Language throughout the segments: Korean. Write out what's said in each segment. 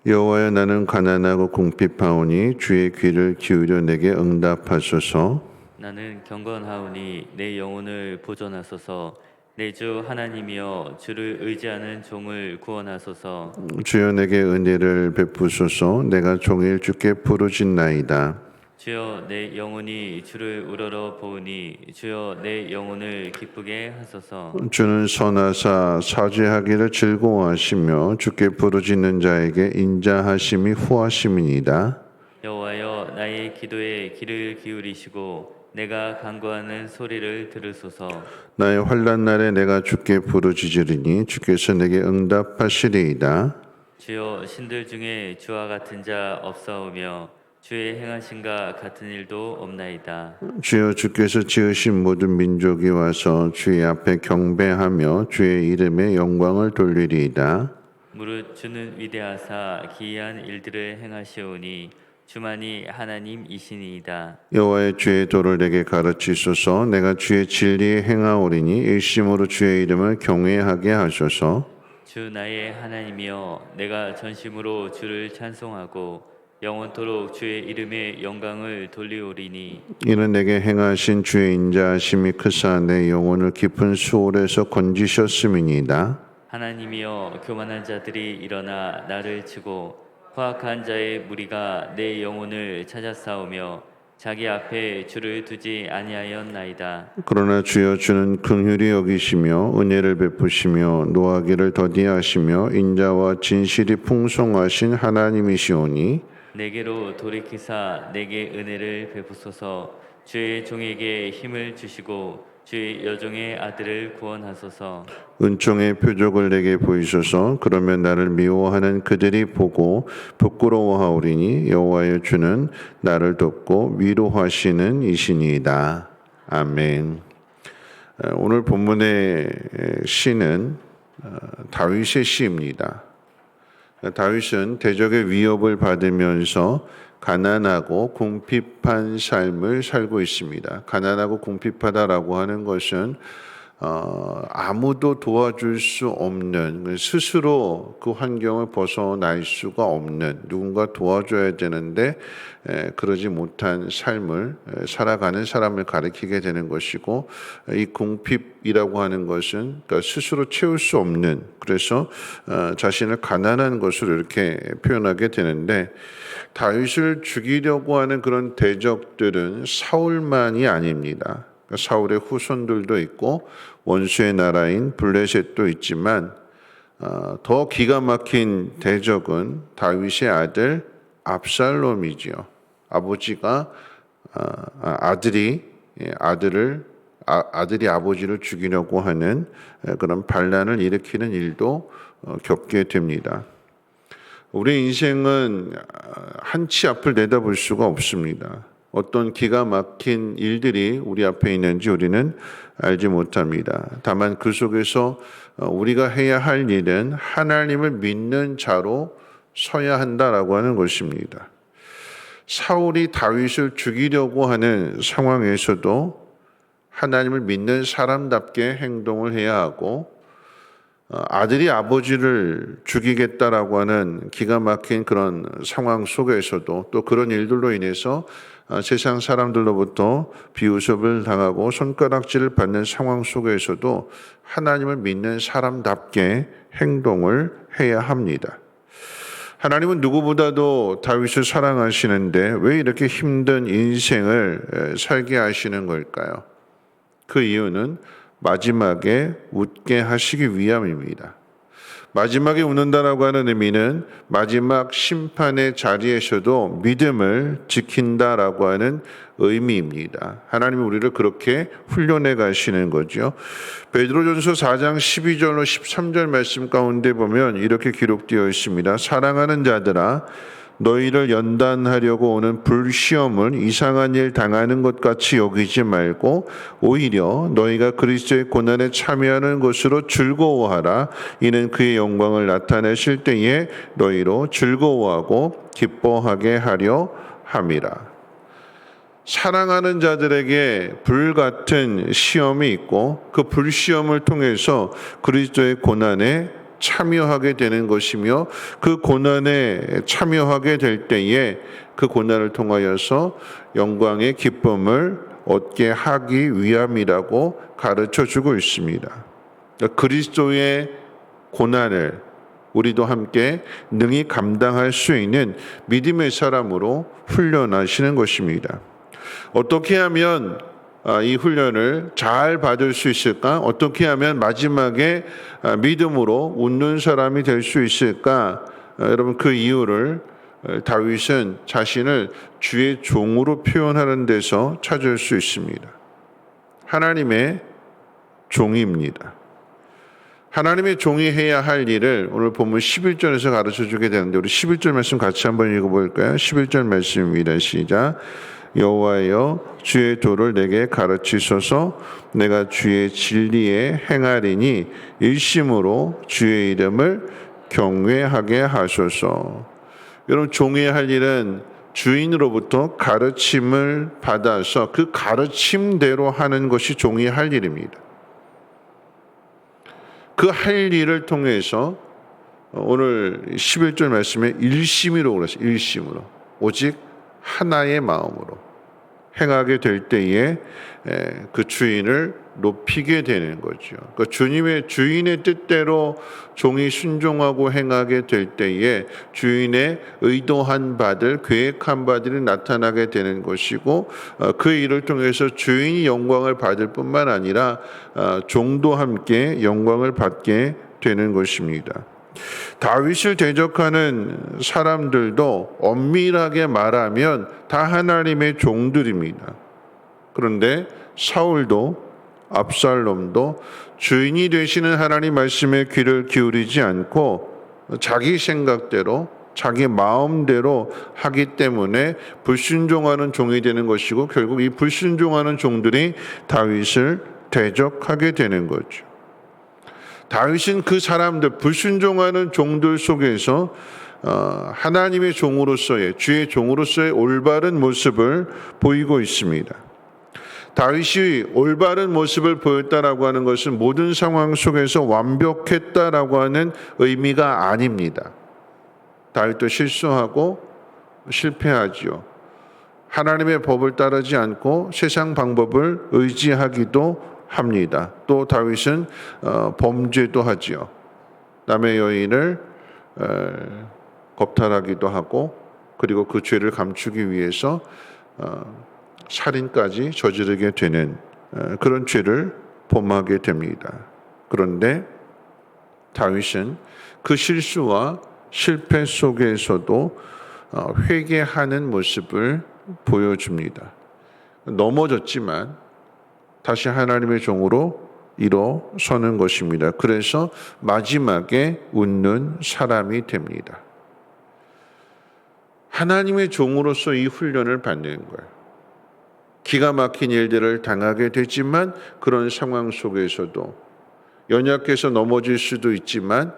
여호와여, 나는 가난하고 궁핍하오니 주의 귀를 기울여 내게 응답하소서. 나는 경건하오니 내 영혼을 보존하소서. 내 주 하나님이여, 주를 의지하는 종을 구원하소서. 주여, 내게 은혜를 베푸소서. 내가 종일 주께 부르짖나이다. 주여, 내 영혼이 주를 우러러 보으니 주여, 내 영혼을 기쁘게 하소서. 주는 선하사 사죄하기를 즐거워하시며 주께 부르짖는 자에게 인자하심이 후하심이니이다. 여호와여, 나의 기도에 귀를 기울이시고 내가 간구하는 소리를 들으소서. 나의 환난 날에 내가 주께 부르짖으리니 주께서 내게 응답하시리이다. 주여, 신들 중에 주와 같은 자 없사오며 주의 행하신가 같은 일도 없나이다. 주여, 주께서 지으신 모든 민족이 와서 주의 앞에 경배하며 주의 이름에 영광을 돌리리이다. 무릇 주는 위대하사 기이한 일들을 행하시오니 주만이 하나님이시니이다. 여호와의 주의 도를 내게 가르치소서. 내가 주의 진리에 행하오리니 일심으로 주의 이름을 경외하게 하소서. 주 나의 하나님이여, 내가 전심으로 주를 찬송하고 영원토록 주의 이름에 영광을 돌리오리니 이는 내게 행하신 주의 인자하심이 크사 내 영혼을 깊은 수월에서 건지셨음이니이다. 하나님이여, 교만한 자들이 일어나 나를 치고 포악한 자의 무리가 내 영혼을 찾아 싸우며 자기 앞에 주를 두지 아니하였나이다. 그러나 주여, 주는 긍휼히 여기시며 은혜를 베푸시며 노하기를 더디하시며 인자와 진실이 풍성하신 하나님이시오니 내게로 돌이키사 내게 은혜를 베푸소서. 주의 종에게 힘을 주시고 주의 여종의 아들을 구원하소서. 은총의 표적을 내게 보이소서. 그러면 나를 미워하는 그들이 보고 부끄러워하오리니 여호와의 주는 나를 돕고 위로하시는 이시니이다. 아멘. 오늘 본문의 시는 다윗의 시입니다. 다윗은 대적의 위협을 받으면서 가난하고 궁핍한 삶을 살고 있습니다. 가난하고 궁핍하다라고 하는 것은 아무도 도와줄 수 없는, 스스로 그 환경을 벗어날 수가 없는, 누군가 도와줘야 되는데 그러지 못한 삶을 살아가는 사람을 가리키게 되는 것이고, 이 궁핍이라고 하는 것은 그러니까 스스로 채울 수 없는, 그래서 자신을 가난한 것으로 이렇게 표현하게 되는데, 다윗을 죽이려고 하는 그런 대적들은 사울만이 아닙니다. 사울의 후손들도 있고 원수의 나라인 블레셋도 있지만 더 기가 막힌 대적은 다윗의 아들 압살롬이지요. 아버지가 아들이 아버지를 죽이려고 하는 그런 반란을 일으키는 일도 겪게 됩니다. 우리 인생은 한치 앞을 내다볼 수가 없습니다. 어떤 기가 막힌 일들이 우리 앞에 있는지 우리는 알지 못합니다. 다만 그 속에서 우리가 해야 할 일은 하나님을 믿는 자로 서야 한다라고 하는 것입니다. 사울이 다윗을 죽이려고 하는 상황에서도 하나님을 믿는 사람답게 행동을 해야 하고, 아들이 아버지를 죽이겠다라고 하는 기가 막힌 그런 상황 속에서도 또 그런 일들로 인해서 세상 사람들로부터 비웃음을 당하고 손가락질을 받는 상황 속에서도 하나님을 믿는 사람답게 행동을 해야 합니다. 하나님은 누구보다도 다윗을 사랑하시는데 왜 이렇게 힘든 인생을 살게 하시는 걸까요? 그 이유는 마지막에 웃게 하시기 위함입니다. 마지막에 웃는다라고 하는 의미는 마지막 심판의 자리에서도 믿음을 지킨다라고 하는 의미입니다. 하나님이 우리를 그렇게 훈련해 가시는 거죠. 베드로전서 4장 12절로 13절 말씀 가운데 보면 이렇게 기록되어 있습니다. 사랑하는 자들아, 너희를 연단하려고 오는 불시험을 이상한 일 당하는 것 같이 여기지 말고 오히려 너희가 그리스도의 고난에 참여하는 것으로 즐거워하라. 이는 그의 영광을 나타내실 때에 너희로 즐거워하고 기뻐하게 하려 함이라. 사랑하는 자들에게 불같은 시험이 있고 그 불시험을 통해서 그리스도의 고난에 참여하게 되는 것이며 그 고난에 참여하게 될 때에 그 고난을 통하여서 영광의 기쁨을 얻게 하기 위함이라고 가르쳐 주고 있습니다. 그리스도의 고난을 우리도 함께 능히 감당할 수 있는 믿음의 사람으로 훈련하시는 것입니다. 어떻게 하면 이 훈련을 잘 받을 수 있을까? 어떻게 하면 마지막에 믿음으로 웃는 사람이 될 수 있을까? 여러분, 그 이유를 다윗은 자신을 주의 종으로 표현하는 데서 찾을 수 있습니다. 하나님의 종입니다. 하나님의 종이 해야 할 일을 오늘 본문 11절에서 가르쳐 주게 되는데, 우리 11절 말씀 같이 한번 읽어볼까요? 11절 말씀입니다. 시작. 여호와여, 주의 도를 내게 가르치소서. 내가 주의 진리에 행하리니 일심으로 주의 이름을 경외하게 하소서. 여러분, 종이 할 일은 주인으로부터 가르침을 받아서 그 가르침대로 하는 것이 종이 할 일입니다. 그 할 일을 통해서 오늘 11절 말씀에 일심으로 그랬어요. 일심으로. 오직 하나의 마음으로 행하게 될 때에 그 주인을 높이게 되는 거죠. 그러니까 주인의 뜻대로 종이 순종하고 행하게 될 때에 주인의 의도한 바들, 계획한 바들이 나타나게 되는 것이고, 그 일을 통해서 주인이 영광을 받을 뿐만 아니라 종도 함께 영광을 받게 되는 것입니다. 다윗을 대적하는 사람들도 엄밀하게 말하면 다 하나님의 종들입니다. 그런데 사울도 압살롬도 주인이 되시는 하나님 말씀에 귀를 기울이지 않고 자기 생각대로 자기 마음대로 하기 때문에 불순종하는 종이 되는 것이고, 결국 이 불순종하는 종들이 다윗을 대적하게 되는 거죠. 다윗은 그 사람들, 불순종하는 종들 속에서 하나님의 종으로서의, 주의 종으로서의 올바른 모습을 보이고 있습니다. 다윗이 올바른 모습을 보였다라고 하는 것은 모든 상황 속에서 완벽했다라고 하는 의미가 아닙니다. 다윗도 실수하고 실패하지요. 하나님의 법을 따르지 않고 세상 방법을 의지하기도 합니다. 또 다윗은 범죄도 하지요. 남의 여인을 겁탈하기도 하고, 그리고 그 죄를 감추기 위해서 살인까지 저지르게 되는 그런 죄를 범하게 됩니다. 그런데 다윗은 그 실수와 실패 속에서도 회개하는 모습을 보여줍니다. 넘어졌지만 다시 하나님의 종으로 일어서는 것입니다. 그래서 마지막에 웃는 사람이 됩니다. 하나님의 종으로서 이 훈련을 받는 거예요. 기가 막힌 일들을 당하게 되지만 그런 상황 속에서도 연약해서 넘어질 수도 있지만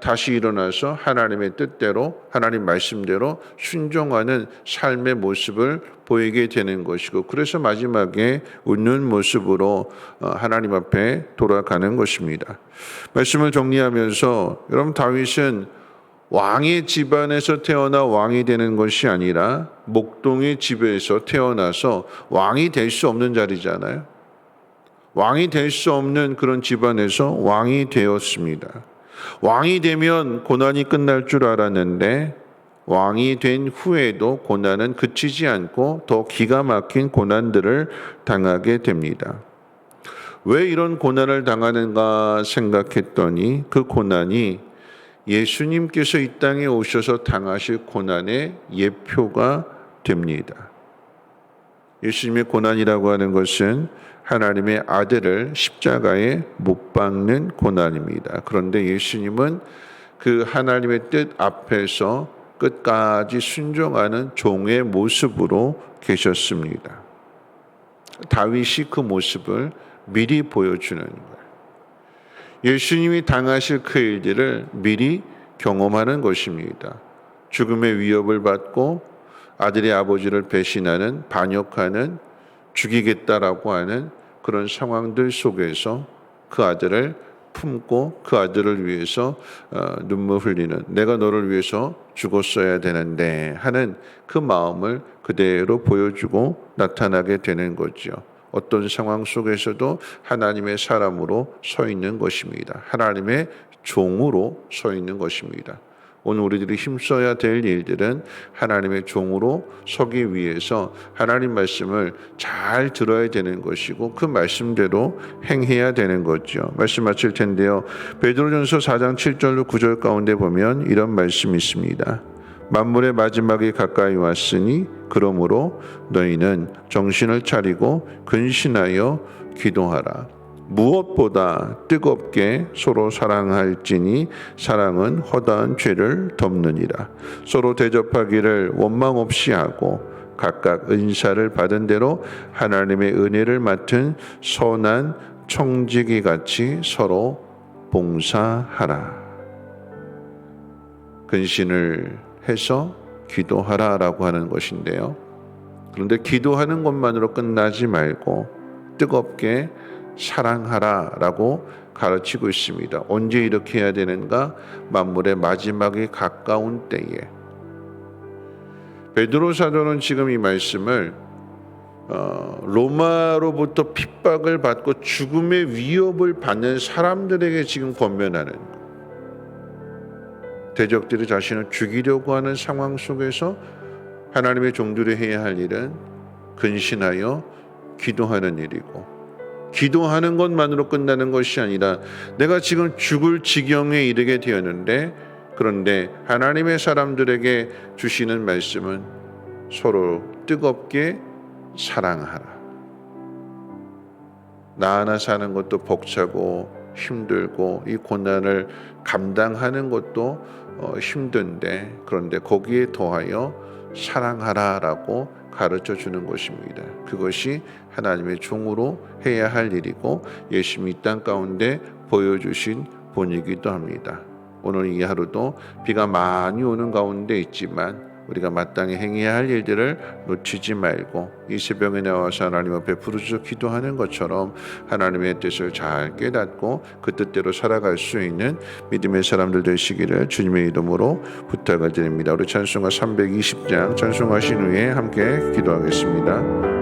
다시 일어나서 하나님의 뜻대로, 하나님 말씀대로 순종하는 삶의 모습을 보이게 되는 것이고, 그래서 마지막에 웃는 모습으로 하나님 앞에 돌아가는 것입니다. 말씀을 정리하면서, 여러분, 다윗은 왕의 집안에서 태어나 왕이 되는 것이 아니라 목동의 집에서 태어나서 왕이 될 수 없는 자리잖아요. 왕이 될 수 없는 그런 집안에서 왕이 되었습니다. 왕이 되면 고난이 끝날 줄 알았는데 왕이 된 후에도 고난은 그치지 않고 더 기가 막힌 고난들을 당하게 됩니다. 왜 이런 고난을 당하는가 생각했더니 그 고난이 예수님께서 이 땅에 오셔서 당하실 고난의 예표가 됩니다. 예수님의 고난이라고 하는 것은 하나님의 아들을 십자가에 못 박는 고난입니다. 그런데 예수님은 그 하나님의 뜻 앞에서 끝까지 순종하는 종의 모습으로 계셨습니다. 다윗이 그 모습을 미리 보여주는 거예요. 예수님이 당하실 그 일들을 미리 경험하는 것입니다. 죽음의 위협을 받고 아들의 아버지를 배신하는, 반역하는, 죽이겠다라고 하는 그런 상황들 속에서 그 아들을 품고 그 아들을 위해서 눈물 흘리는, 내가 너를 위해서 죽었어야 되는데 하는 그 마음을 그대로 보여주고 나타나게 되는 거죠. 어떤 상황 속에서도 하나님의 사람으로 서 있는 것입니다. 하나님의 종으로 서 있는 것입니다. 오늘 우리들이 힘써야 될 일들은 하나님의 종으로 서기 위해서 하나님 말씀을 잘 들어야 되는 것이고 그 말씀대로 행해야 되는 거죠. 말씀 마칠 텐데요. 베드로전서 4장 7절로 9절 가운데 보면 이런 말씀이 있습니다. 만물의 마지막이 가까이 왔으니 그러므로 너희는 정신을 차리고 근신하여 기도하라. 무엇보다 뜨겁게 서로 사랑할지니 사랑은 허다한 죄를 덮느니라. 서로 대접하기를 원망 없이 하고 각각 은사를 받은 대로 하나님의 은혜를 맡은 선한 청지기 같이 서로 봉사하라. 근신을 해서 기도하라라고 하는 것인데요. 그런데 기도하는 것만으로 끝나지 말고 뜨겁게 사랑하라라고 가르치고 있습니다. 언제 이렇게 해야 되는가? 만물의 마지막이 가까운 때에. 베드로 사도는 지금 이 말씀을 로마로부터 핍박을 받고 죽음의 위협을 받는 사람들에게 지금 권면하는, 대적들이 자신을 죽이려고 하는 상황 속에서 하나님의 종들이 해야 할 일은 근신하여 기도하는 일이고, 기도하는 것만으로 끝나는 것이 아니라 내가 지금 죽을 지경에 이르게 되었는데, 그런데 하나님의 사람들에게 주시는 말씀은 서로 뜨겁게 사랑하라. 나 하나 사는 것도 벅차고 힘들고 이 고난을 감당하는 것도 힘든데, 그런데 거기에 더하여 사랑하라라고 가르쳐 주는 것입니다. 그것이 하나님의 종으로 해야 할 일이고 예수님이 이 땅 가운데 보여주신 본이기도 합니다. 오늘 이 하루도 비가 많이 오는 가운데 있지만 우리가 마땅히 행해야 할 일들을 놓치지 말고 이 새벽에 나와서 하나님 앞에 부르짖어 기도하는 것처럼 하나님의 뜻을 잘 깨닫고 그 뜻대로 살아갈 수 있는 믿음의 사람들 되시기를 주님의 이름으로 부탁을 드립니다. 우리 찬송가 320장 찬송하신 후에 함께 기도하겠습니다.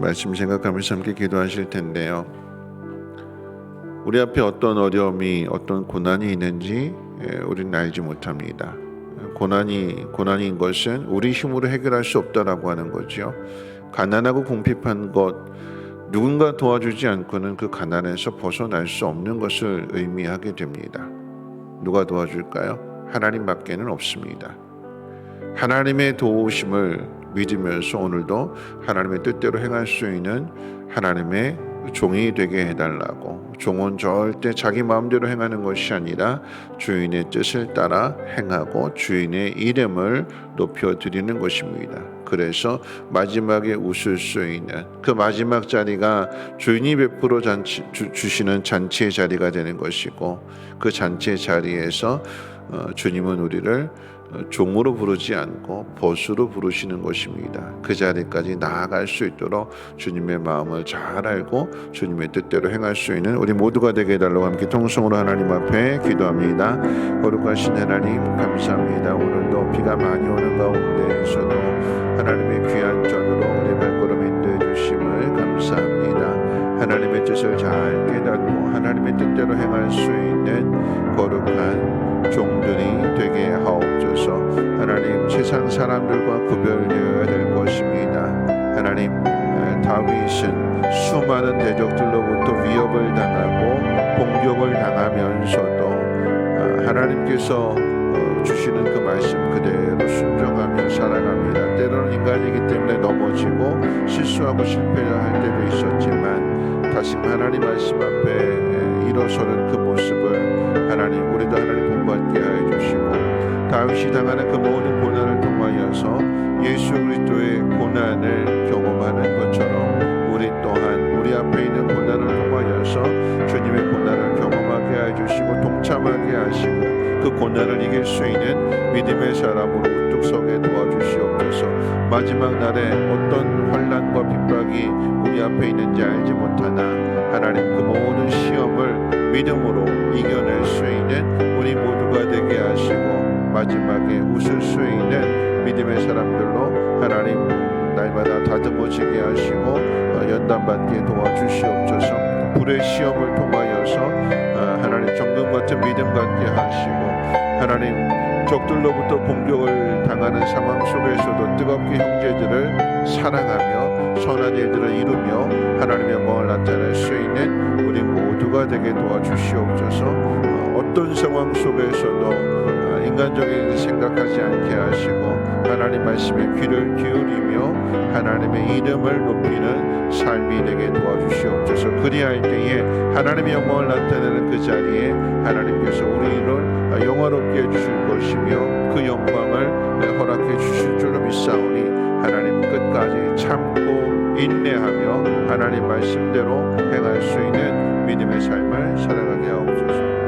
말씀 생각하면서 함께 기도하실 텐데요. 우리 앞에 어떤 어려움이 어떤 고난이 있는지 우리는 알지 못합니다. 고난인 것은 우리 힘으로 해결할 수 없다라고 하는 거죠. 가난하고 궁핍한 것, 누군가 도와주지 않고는 그 가난에서 벗어날 수 없는 것을 의미하게 됩니다. 누가 도와줄까요? 하나님밖에는 없습니다. 하나님의 도우심을 믿으면서 오늘도 하나님의 뜻대로 행할 수 있는 하나님의 종이 되게 해달라고. 종은 절대 자기 마음대로 행하는 것이 아니라 주인의 뜻을 따라 행하고 주인의 이름을 높여드리는 것입니다. 그래서 마지막에 웃을 수 있는 그 마지막 자리가 주인이 베풀어 주시는 잔치의 자리가 되는 것이고, 그 잔치의 자리에서 주님은 우리를 종으로 부르지 않고 보수로 부르시는 것입니다. 그 자리까지 나아갈 수 있도록 주님의 마음을 잘 알고 주님의 뜻대로 행할 수 있는 우리 모두가 되게 해달라고 함께 통성으로 하나님 앞에 기도합니다. 거룩하신 하나님 감사합니다. 오늘도 비가 많이 오는 가운데에서도 하나님의 귀한 전으로 우리 발걸음 인도해 주심을 감사합니다. 하나님의 뜻을 잘 깨닫고 하나님의 뜻대로 행할 수 있는 거룩한 종들이 되게 하옵소서. 하나님, 세상 사람들과 구별되어야 될 것입니다. 하나님, 다윗은 수많은 대적들로부터 위협을 당하고 공격을 당하면서도 하나님께서 주시는 그 말씀 그대로 순종하며 살아갑니다. 때로는 인간이기 때문에 넘어지고 실수하고 실패할 때도 있었지만 다시 하나님 말씀 앞에 일어서는 그 모습을 하나님, 우리도 하나님 본받게 하여 주시고, 다윗이 당하는 그 모든 고난을 통하여서 예수 그리스도의 고난을 경험하는 것처럼 우리 또한 우리 앞에 있는 고난을 통하여서 주님의 고난을 경험하게 하여 주시고 동참하게 하시고 그 고난을 이길 수 있는 믿음의 사람으로 우뚝 서게 도와주시옵소서. 마지막 날에 어떤 환난과 핍박이 우리 앞에 있는지 알지 못하나 하나님, 그 모든 시험을 믿음으로 이겨낼 수 있는 우리 모두가 되게 하시고 마지막에 웃을 수 있는 믿음의 사람들로 하나님 날마다 다듬어지게 하시고 연단받게 도와주시옵소서. 불의 시험을 통하여서 하나님 정금 같은 믿음 갖게 하시고, 하나님 적들로부터 공격을 당하는 상황 속에서도 뜨겁게 형제들을 사랑하며 선한 일들을 이루며 하나님의 영광을 나타낼 수 있는 우리 모두가 되게 도와주시옵소서. 어떤 상황 속에서도 인간적인 생각하지 않게 하시고 하나님 말씀에 귀를 기울이며 하나님의 이름을 높이는 삶이 되게 도와주시옵소서. 그리할 때에 하나님의 영광을 나타내는 그 자리에 하나님께서 우리를 영화롭게 해주실 것이며 그 영광을 허락해 주실 줄로 믿사오니 하나님 끝까지 참고 인내하며 하나님 말씀대로 행할 수 있는 믿음의 삶을 살아가게 하옵소서.